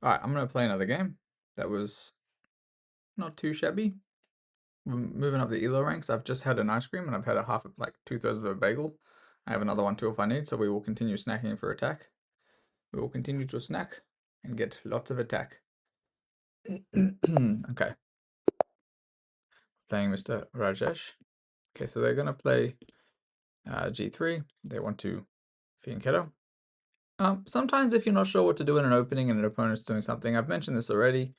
Alright, I'm gonna play another game. That was not too shabby. We're moving up the ELO ranks. I've just had an ice cream and I've had a half, like 2/3 of a bagel. I have another one too if I need, so we will continue snacking for attack. We will continue to snack and get lots of attack. Okay, playing Mr. Rajesh. Okay, so they're gonna play G3. They want to Fianchetto. Sometimes if you're not sure what to do in an opening and an opponent's doing something, I've mentioned this already,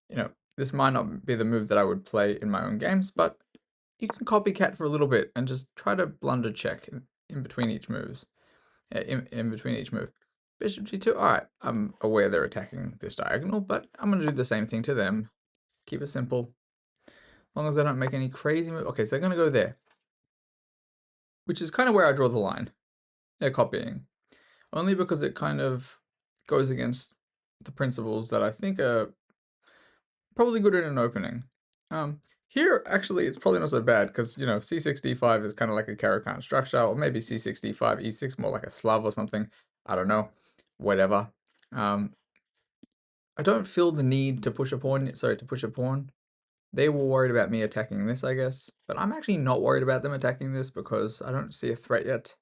you know, this might not be the move that I would play in my own games, but you can copycat for a little bit and just try to blunder check in between each moves. In between each move. Bishop G2, alright, I'm aware they're attacking this diagonal, but I'm going to do the same thing to them. Keep it simple. As long as they don't make any crazy move. Okay, so they're going to go there. Which is kind of where I draw the line. They're copying. Only because it kind of goes against the principles that I think are probably good in an opening. Here, actually, it's probably not so bad because, you know, c6, d5 is kind of like a Caro-Kann structure, or maybe c6, d5, e6, more like a Slav or something. I don't know. Whatever. I don't feel the need to push a pawn. Sorry, to push a pawn. They were worried about me attacking this, I guess. But I'm actually not worried about them attacking this because I don't see a threat yet.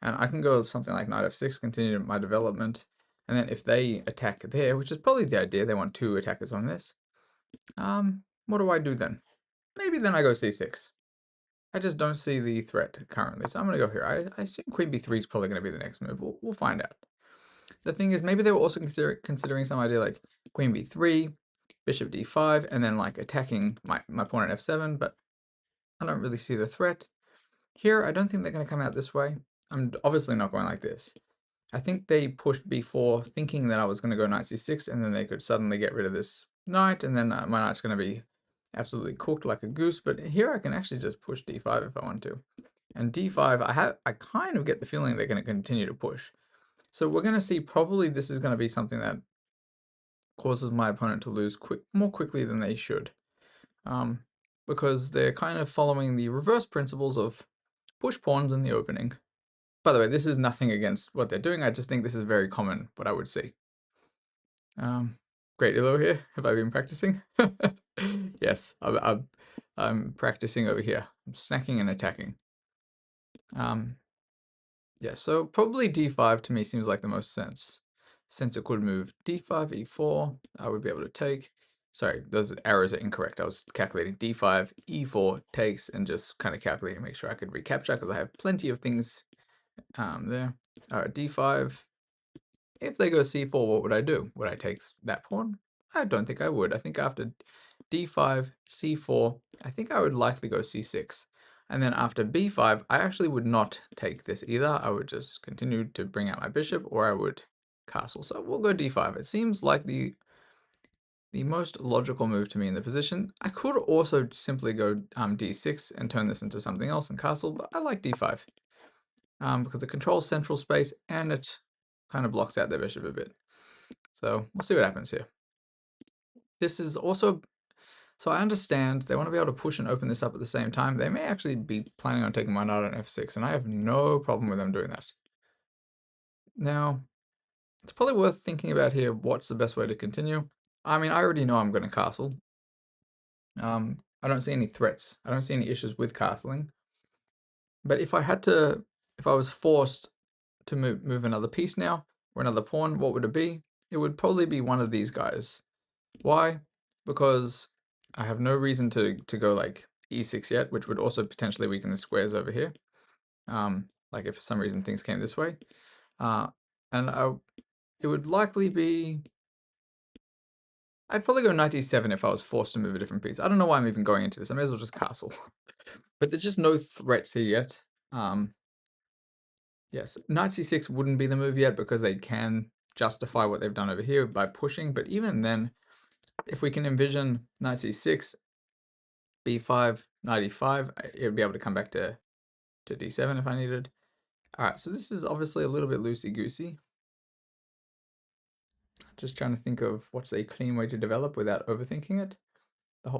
And I can go with something like knight f6, continue my development. And then if they attack there, which is probably the idea, they want two attackers on this. What do I do then? Maybe then I go c6. I just don't see the threat currently, so I'm going to go here. I assume queen b3 is probably going to be the next move. We'll find out. The thing is, maybe they were also considering some idea like queen b3, bishop d5, and then like attacking my pawn at f7, but I don't really see the threat. Here, I don't think they're going to come out this way. I'm obviously not going like this. I think they pushed b4 thinking that I was going to go knight c6, and then they could suddenly get rid of this knight, and then my knight's going to be absolutely cooked like a goose. But here I can actually just push d5 if I want to. And d5, I kind of get the feeling they're going to continue to push. So we're going to see probably this is going to be something that causes my opponent to lose more quickly than they should. Because they're kind of following the reverse principles of push pawns in the opening. By the way, this is nothing against what they're doing. I just think this is very common, what I would see. Great Elo here. Have I been practicing? Yes, I'm practicing over here. I'm snacking and attacking. Yeah, so probably d5 to me seems like the most since it could move d5, e4, I would be able to take. Sorry, those arrows are incorrect. I was calculating d5, e4 takes, and just kind of calculating to make sure I could recapture because I have plenty of things there. All right, d5. If they go c4, what would I do? Would I take that pawn? I don't think I would. I think after d5, c4, I think I would likely go c6. And then after b5, I actually would not take this either. I would just continue to bring out my bishop, or I would castle. So we'll go d5. It seems like the most logical move to me in the position. I could also simply go d6 and turn this into something else and castle, but I like d5 because it controls central space and it kind of blocks out their bishop a bit. So we'll see what happens here. This is also, so I understand they want to be able to push and open this up at the same time. They may actually be planning on taking my knight on f6, and I have no problem with them doing that. Now, it's probably worth thinking about here what's the best way to continue. I mean, I already know I'm going to castle. I don't see any threats. I don't see any issues with castling. But if I was forced to move another piece now, or another pawn, what would it be? It would probably be one of these guys. Why? Because I have no reason to go like e6 yet, which would also potentially weaken the squares over here. Like if for some reason things came this way. It would likely be, I'd probably go knight e7 if I was forced to move a different piece. I don't know why I'm even going into this. I may as well just castle. But there's just no threats here yet. Yes, knight c6 wouldn't be the move yet because they can justify what they've done over here by pushing. But even then, if we can envision knight c6, b5, knight e5, it would be able to come back to d7 if I needed. All right, so this is obviously a little bit loosey-goosey. Just trying to think of what's a clean way to develop without overthinking it.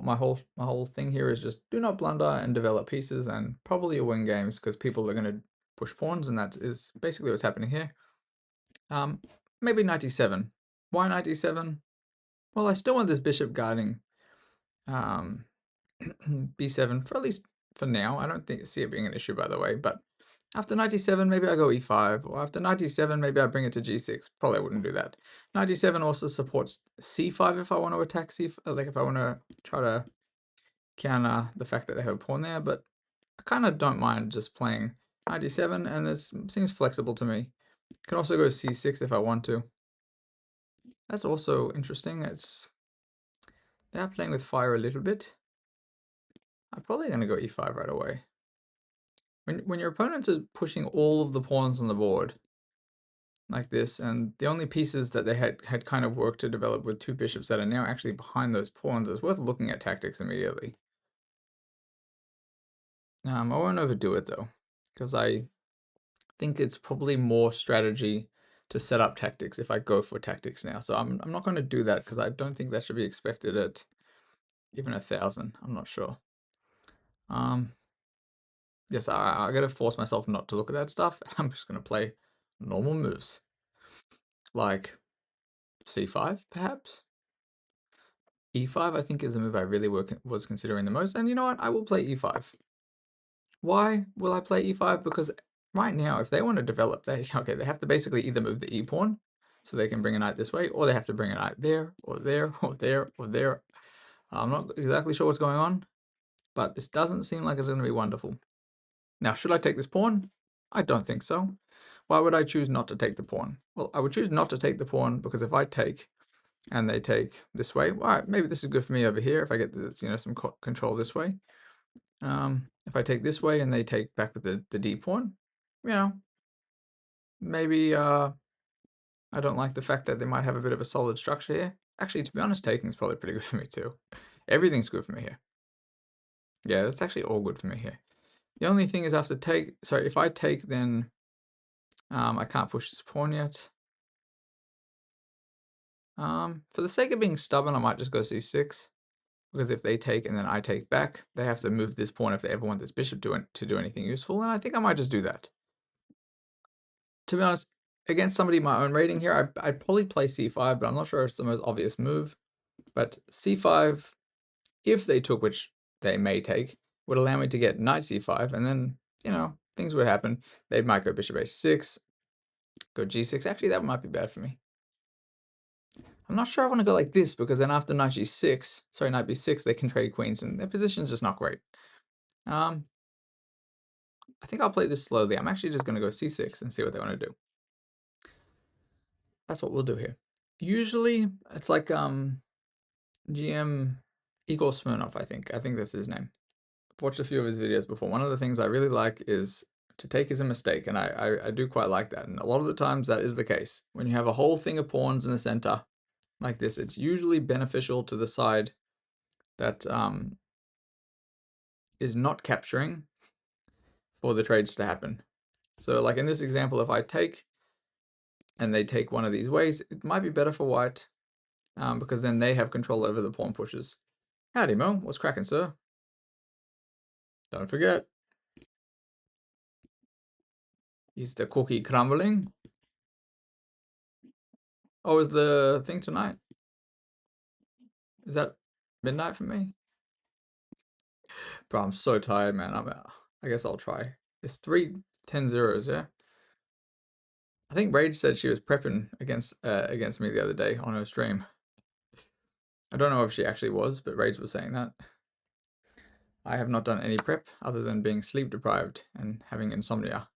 My whole thing here is just do not blunder and develop pieces, and probably you'll win games because people are going to push pawns, and that is basically what's happening here. Maybe knight e7. Why knight e7? Well, I still want this bishop guarding um, b7 for at least for now. I don't see it being an issue, by the way, but after knight d7, maybe I go e5, or after knight d7, maybe I bring it to g6. Probably wouldn't do that. Knight d7 also supports c5 if I want to attack c5, like if I want to try to counter the fact that they have a pawn there, but I kind of don't mind just playing knight d7, and it seems flexible to me. Can also go c6 if I want to. That's also interesting. They are playing with fire a little bit. I'm probably going to go e5 right away. When your opponents are pushing all of the pawns on the board like this, and the only pieces that they had kind of worked to develop with two bishops that are now actually behind those pawns, it's worth looking at tactics immediately. I won't overdo it though, because I think it's probably more strategy to set up tactics if I go for tactics now. So I'm not going to do that because I don't think that should be expected at even 1,000. I'm not sure. Yes, I gotta force myself not to look at that stuff. I'm just gonna play normal moves, like c5 perhaps. e5 I think is the move I really was considering the most, and you know what? I will play e5. Why will I play e5? Because right now, if they want to develop, they have to basically either move the e pawn, so they can bring a knight this way, or they have to bring a knight there, or there, or there, or there. I'm not exactly sure what's going on, but this doesn't seem like it's going to be wonderful. Now, should I take this pawn? I don't think so. Why would I choose not to take the pawn? Well, I would choose not to take the pawn because if I take and they take this way, well, all right, maybe this is good for me over here if I get this, some control this way. If I take this way and they take back with the d pawn, maybe I don't like the fact that they might have a bit of a solid structure here. Actually, to be honest, taking is probably pretty good for me too. Everything's good for me here. Yeah, that's actually all good for me here. The only thing is I have to take, so if I take then I can't push this pawn yet. For the sake of being stubborn, I might just go c6. Because if they take and then I take back, they have to move this pawn if they ever want this bishop to do anything useful, and I think I might just do that. To be honest, against somebody my own rating here, I'd probably play c5, but I'm not sure it's the most obvious move. But c5, if they took, which they may take, would allow me to get knight c5, and then, things would happen. They might go bishop a6, go g6. Actually, that might be bad for me. I'm not sure I want to go like this, because then after knight b6, they can trade queens, and their position's just not great. I think I'll play this slowly. I'm actually just going to go c6 and see what they want to do. That's what we'll do here. Usually, it's like GM Igor Smirnov, I think. I think that's his name. I've watched a few of his videos before. One of the things I really like is to take is a mistake, and I do quite like that. And a lot of the times that is the case. When you have a whole thing of pawns in the center like this, it's usually beneficial to the side that is not capturing for the trades to happen. So like in this example, if I take and they take one of these ways, it might be better for white because then they have control over the pawn pushes. Howdy Mo, what's cracking, sir? Don't forget, is the cookie crumbling? Oh, is the thing tonight? Is that midnight for me? Bro, I'm so tired, man. I guess I'll try. It's 3-10-0s, yeah? I think Rage said she was prepping against me the other day on her stream. I don't know if she actually was, but Rage was saying that. I have not done any prep other than being sleep deprived and having insomnia.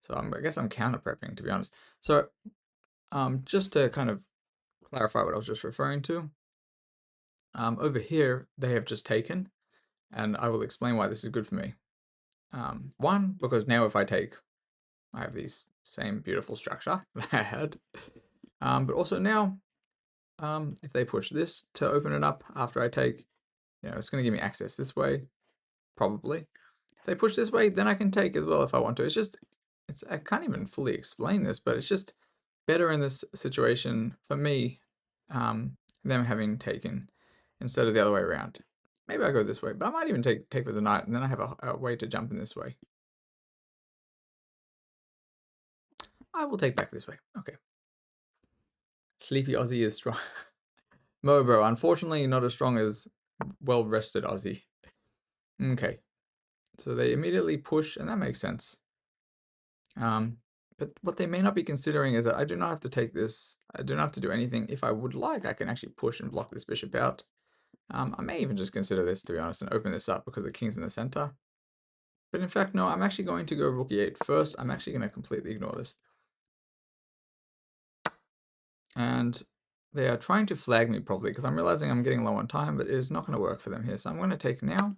So I guess I'm counter prepping, to be honest. So just to kind of clarify what I was just referring to, over here they have just taken, and I will explain why this is good for me. One, because now if I take, I have these same beautiful structure that I had. But also now, if they push this to open it up after I take, it's going to give me access this way, probably. If they push this way, then I can take as well if I want to. I can't even fully explain this, but it's just better in this situation for me, them having taken instead of the other way around. Maybe I go this way, but I might even take with the knight, and then I have a way to jump in this way. I will take back this way. Okay. Sleepy Aussie is strong. Mobro, unfortunately not as strong as well-rested Aussie. Okay, so they immediately push, and that makes sense. But what they may not be considering is that I do not have to take this. I do not have to do anything. If I would like, I can actually push and block this bishop out. I may even just consider this, to be honest, and open this up because the king's in the center. But in fact, no, I'm actually going to go rook e8 first. I'm actually going to completely ignore this. And they are trying to flag me probably because I'm realizing I'm getting low on time, but it is not going to work for them here. So I'm going to take now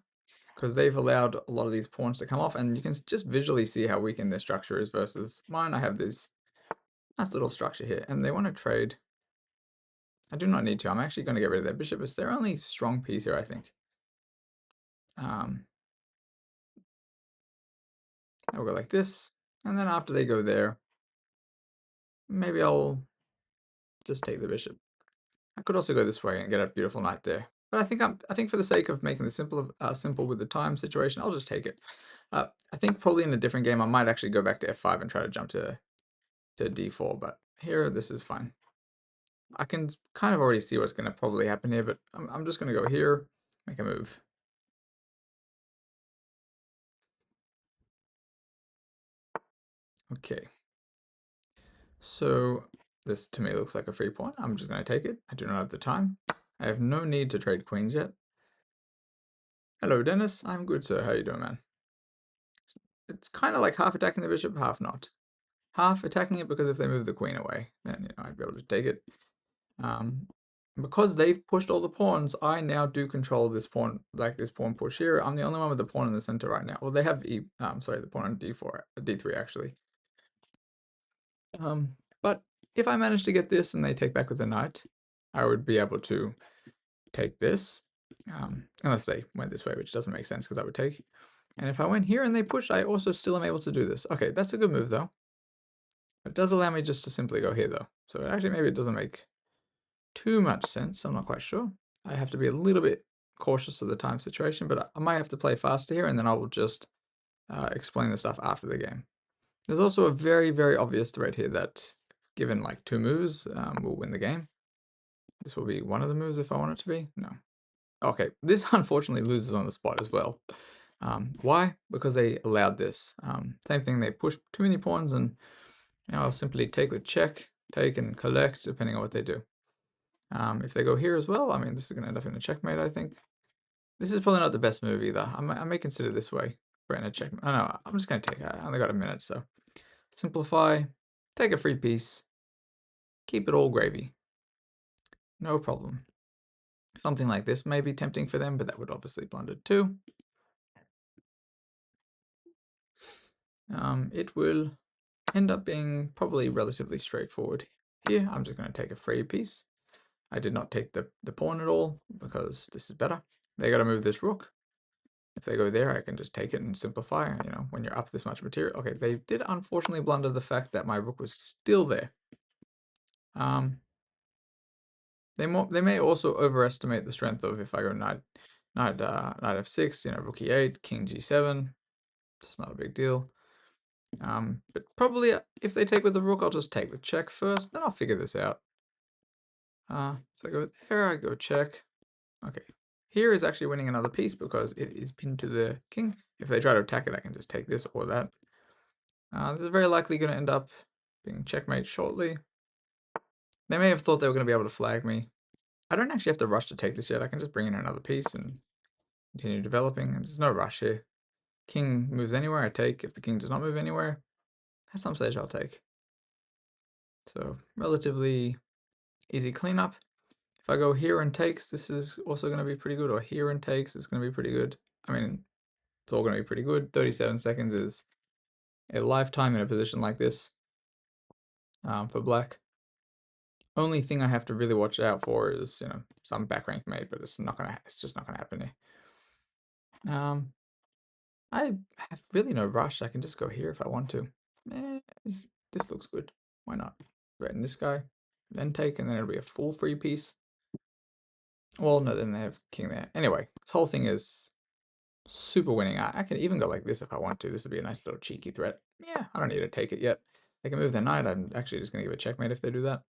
because they've allowed a lot of these pawns to come off, and you can just visually see how weakened their structure is versus mine. I have this nice little structure here, and they want to trade. I do not need to. I'm actually going to get rid of their bishop. It's their only strong piece here, I think. I'll go like this, and then after they go there, maybe I'll just take the bishop. I could also go this way and get a beautiful knight there. But I think for the sake of making this simple with the time situation, I'll just take it. I think probably in a different game I might actually go back to f5 and try to jump to d4, but here this is fine. I can kind of already see what's going to probably happen here, but I'm just going to go here, make a move. Okay. So this to me looks like a free pawn. I'm just going to take it. I do not have the time. I have no need to trade queens yet. Hello, Dennis. I'm good, sir. How you doing, man? It's kind of like half attacking the bishop, half not. Half attacking it because if they move the queen away, then I'd be able to take it. Because they've pushed all the pawns, I now do control this pawn, like this pawn push here. I'm the only one with the pawn in the center right now. Well, they have the pawn on d4, d3 actually. But if I manage to get this and they take back with the knight, I would be able to take this, unless they went this way, which doesn't make sense because I would take. And if I went here and they push, I also still am able to do this. Okay, that's a good move though. It does allow me just to simply go here though. So actually maybe it doesn't make too much sense. I'm not quite sure. I have to be a little bit cautious of the time situation, but I might have to play faster here and then I will just explain the stuff after the game. There's also a very, very obvious threat here that given like 2 moves, will win the game. This will be one of the moves if I want it to be. No. Okay, this unfortunately loses on the spot as well. Why? Because they allowed this. Same thing, they pushed too many pawns and I'll simply take with check, take and collect depending on what they do. If they go here as well, I mean, this is going to end up in a checkmate, I think. This is probably not the best move either. I may consider this way for in a checkmate. Oh no, I'm just going to take it. I only got a minute, so simplify, take a free piece, keep it all gravy. No problem. Something like this may be tempting for them, but that would obviously blunder too. It will end up being probably relatively straightforward. Here, I'm just going to take a free piece. I did not take the pawn at all because this is better. They got to move this rook. If they go there, I can just take it and simplify, when you're up this much material. Okay, they did unfortunately blunder the fact that my rook was still there. They may also overestimate the strength of if I go knight f6, rook e8, king g7. It's not a big deal. But probably if they take with the rook, I'll just take with check first, then I'll figure this out. If I go there, I go check. Okay, here is actually winning another piece because it is pinned to the king. If they try to attack it, I can just take this or that. This is very likely going to end up being checkmate shortly. They may have thought they were going to be able to flag me. I don't actually have to rush to take this yet. I can just bring in another piece and continue developing. There's no rush here. King moves anywhere, I take. If the king does not move anywhere, at some stage I'll take. So relatively easy cleanup. If I go here and takes, this is also going to be pretty good. Or here and takes, it's going to be pretty good. I mean, it's all going to be pretty good. 37 seconds is a lifetime in a position like this for black. Only thing I have to really watch out for is, some back rank mate, but it's just not gonna happen here. I have really no rush. I can just go here if I want to. This looks good. Why not? Threaten this guy, then take, and then it'll be a full free piece. Well, no, then they have king there. Anyway, this whole thing is super winning. I can even go like this if I want to. This would be a nice little cheeky threat. Yeah, I don't need to take it yet. They can move their knight. I'm actually just gonna give a checkmate if they do that.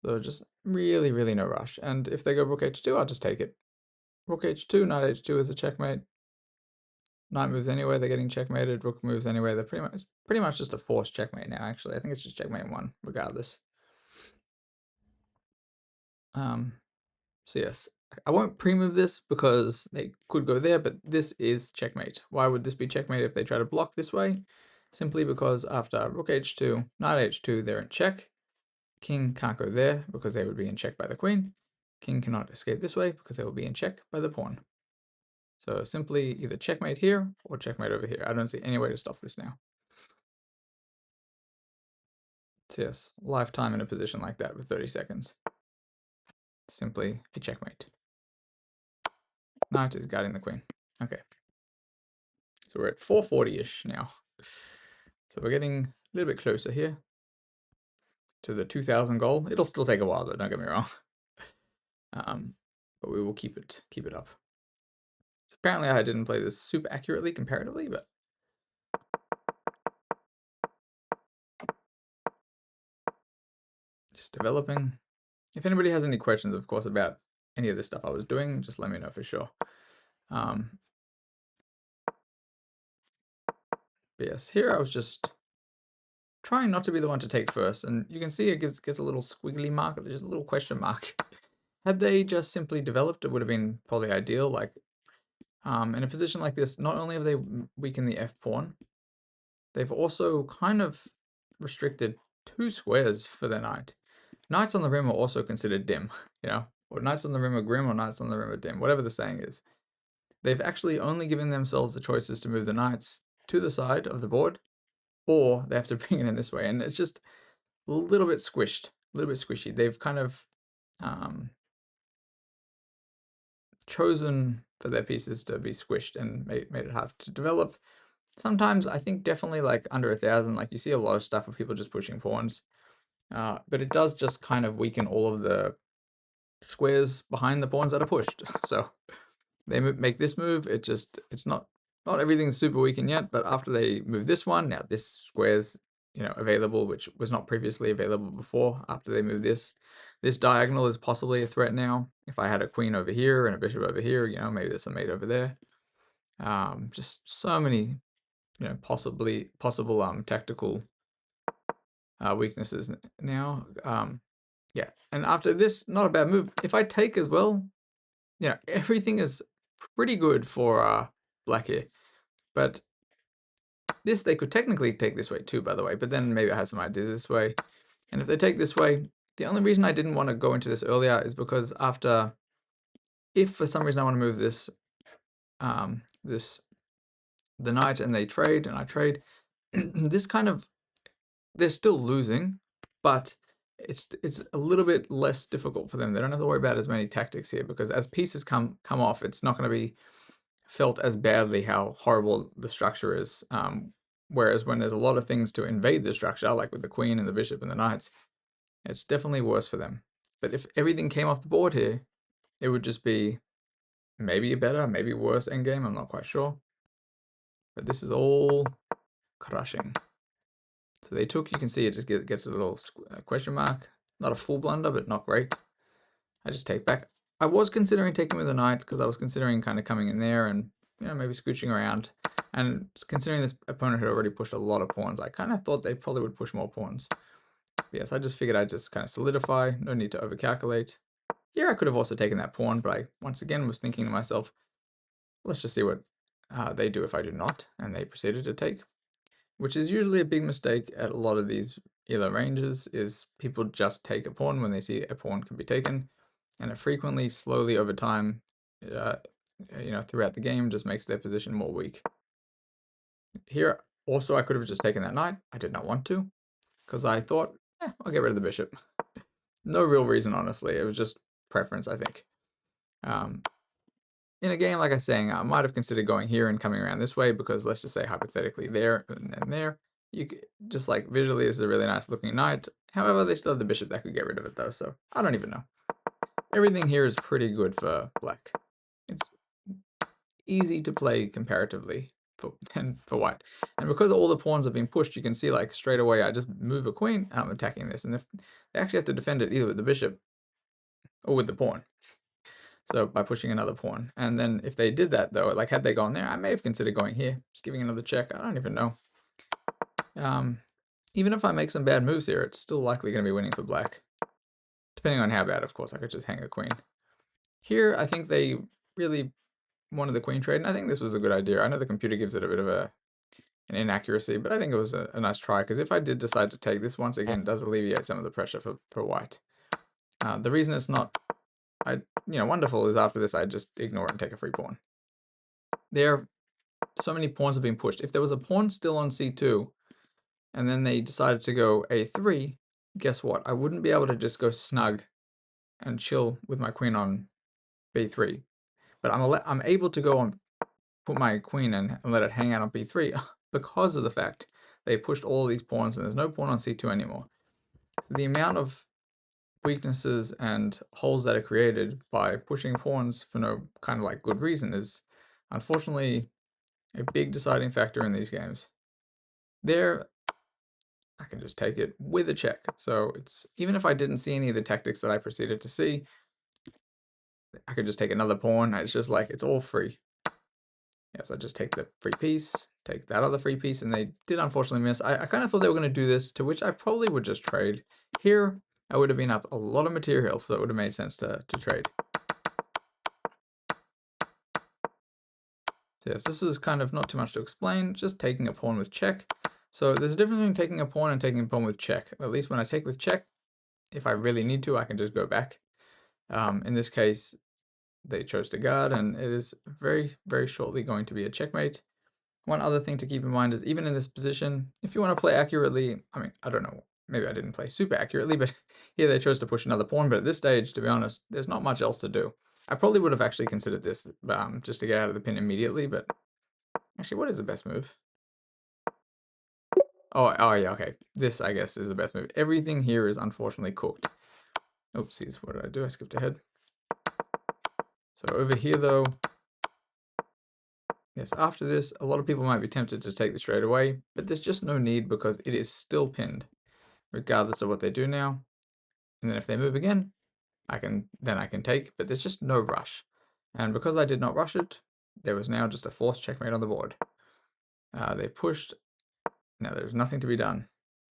So just really, really no rush. And if they go rook h2, I'll just take it. Rook h2, knight h2 is a checkmate. Knight moves anyway, they're getting checkmated. Rook moves anyway, they're pretty much just a forced checkmate now, actually. I think it's just checkmate 1, regardless. So yes, I won't pre-move this because they could go there, but this is checkmate. Why would this be checkmate if they try to block this way? Simply because after rook h2, knight h2, they're in check. King can't go there because they would be in check by the queen. King cannot escape this way because they will be in check by the pawn. So simply either checkmate here or checkmate over here. I don't see any way to stop this now. So yes, lifetime in a position like that with 30 seconds. Simply a checkmate. Knight is guarding the queen. Okay. So we're at 440-ish now. So we're getting a little bit closer here to the 2000 goal. It'll still take a while though, don't get me wrong. But we will keep it up. So apparently I didn't play this super accurately comparatively, but just developing. If anybody has any questions, of course, about any of the stuff I was doing, just let me know for sure. But yes, here I was just trying not to be the one to take first, and you can see it gets a little squiggly mark, there's just a little question mark. Had they just simply developed, it would have been probably ideal. Like, in a position like this, not only have they weakened the f-pawn, they've also kind of restricted 2 squares for their knight. Knights on the rim are also considered dim, you know, or knights on the rim are grim, or knights on the rim are dim, whatever the saying is. They've actually only given themselves the choices to move the knights to the side of the board, or they have to bring it in this way, and it's just a little bit squished, a little bit squishy. They've kind of chosen for their pieces to be squished and made it hard to develop. Sometimes I think definitely like under 1,000, like you see a lot of stuff with people just pushing pawns, but it does just kind of weaken all of the squares behind the pawns that are pushed. So they make this move, it's not everything's super weakened yet, but after they move this one, now this square's, you know, available, which was not previously available before. After they move this diagonal is possibly a threat now. If I had a queen over here and a bishop over here, you know, maybe there's a mate over there. Just so many, you know, possible tactical weaknesses now. Yeah, and after this, not a bad move. If I take as well, yeah, everything is pretty good for black here. But this, they could technically take this way too, by the way, but then maybe I have some ideas this way. And if they take this way, the only reason I didn't want to go into this earlier is because after, if for some reason I want to move this, the knight, and they trade, and I trade, this kind of, they're still losing, but it's a little bit less difficult for them. They don't have to worry about as many tactics here, because as pieces come off, it's not going to be felt as badly how horrible the structure is. Whereas when there's a lot of things to invade the structure, like with the queen and the bishop and the knights, it's definitely worse for them. But if everything came off the board here, it would just be maybe a better, maybe worse endgame. I'm not quite sure. But this is all crushing. So they took, you can see it just gets a little question mark. Not a full blunder, but not great. I just take back. I was considering taking with the knight because I was considering kind of coming in there and, you know, maybe scooching around. And considering this opponent had already pushed a lot of pawns, I kind of thought they probably would push more pawns. But yes, I just figured I'd just kind of solidify, no need to overcalculate. Here I could have also taken that pawn, but I once again was thinking to myself, let's just see what they do if I do not. And they proceeded to take, which is usually a big mistake at a lot of these ELO ranges, is people just take a pawn when they see a pawn can be taken. And it frequently, slowly over time, you know, throughout the game, just makes their position more weak. Here, also, I could have just taken that knight. I did not want to, because I thought, I'll get rid of the bishop. No real reason, honestly. It was just preference, I think. In a game, like I was saying, I might have considered going here and coming around this way, because let's just say hypothetically there and there, you could, just like visually, this is a really nice looking knight. However, they still have the bishop that could get rid of it though, so I don't even know. Everything here is pretty good for black. It's easy to play comparatively. for white. And because all the pawns have been pushed, you can see like straight away I just move a queen and I'm attacking this. And if they actually have to defend it either with the bishop or with the pawn. So by pushing another pawn. And then if they did that though, like had they gone there, I may have considered going here, just giving another check. I don't even know. Even if I make some bad moves here, it's still likely going to be winning for black. Depending on how bad, of course, I could just hang a queen. Here, I think they really wanted the queen trade, and I think this was a good idea. I know the computer gives it a bit of an inaccuracy, but I think it was a nice try, because if I did decide to take this, once again, it does alleviate some of the pressure for white. The reason it's not wonderful is after this, I just ignore it and take a free pawn. There, so many pawns have been pushed. If there was a pawn still on c2, and then they decided to go a3, guess what? I wouldn't be able to just go snug and chill with my queen on b3. But I'm able to go on, put my queen in and let it hang out on b3 because of the fact they pushed all these pawns and there's no pawn on c2 anymore. So the amount of weaknesses and holes that are created by pushing pawns for no kind of like good reason is unfortunately a big deciding factor in these games. There, I can just take it with a check. So it's, even if I didn't see any of the tactics that I proceeded to see, I could just take another pawn. It's just like, it's all free. Yes, I just take the free piece, take that other free piece, and they did unfortunately miss. I kind of thought they were going to do this, to which I probably would just trade. Here, I would have been up a lot of material, so it would have made sense to trade. So yes, this is kind of not too much to explain, just taking a pawn with check. So there's a difference between taking a pawn and taking a pawn with check. At least when I take with check, if I really need to, I can just go back. In this case, they chose to guard, and it is very, very shortly going to be a checkmate. One other thing to keep in mind is even in this position, if you want to play accurately, I mean, I don't know, maybe I didn't play super accurately, but here they chose to push another pawn. But at this stage, to be honest, there's not much else to do. I probably would have actually considered this just to get out of the pin immediately, but actually, what is the best move? Oh yeah, okay. This, I guess, is the best move. Everything here is unfortunately cooked. Oopsies, what did I do? I skipped ahead. So over here, though, yes, after this, a lot of people might be tempted to take this straight away, but there's just no need because it is still pinned, regardless of what they do now. And then if they move again, I can take, but there's just no rush. And because I did not rush it, there was now just a forced checkmate on the board. They pushed. Now there's nothing to be done.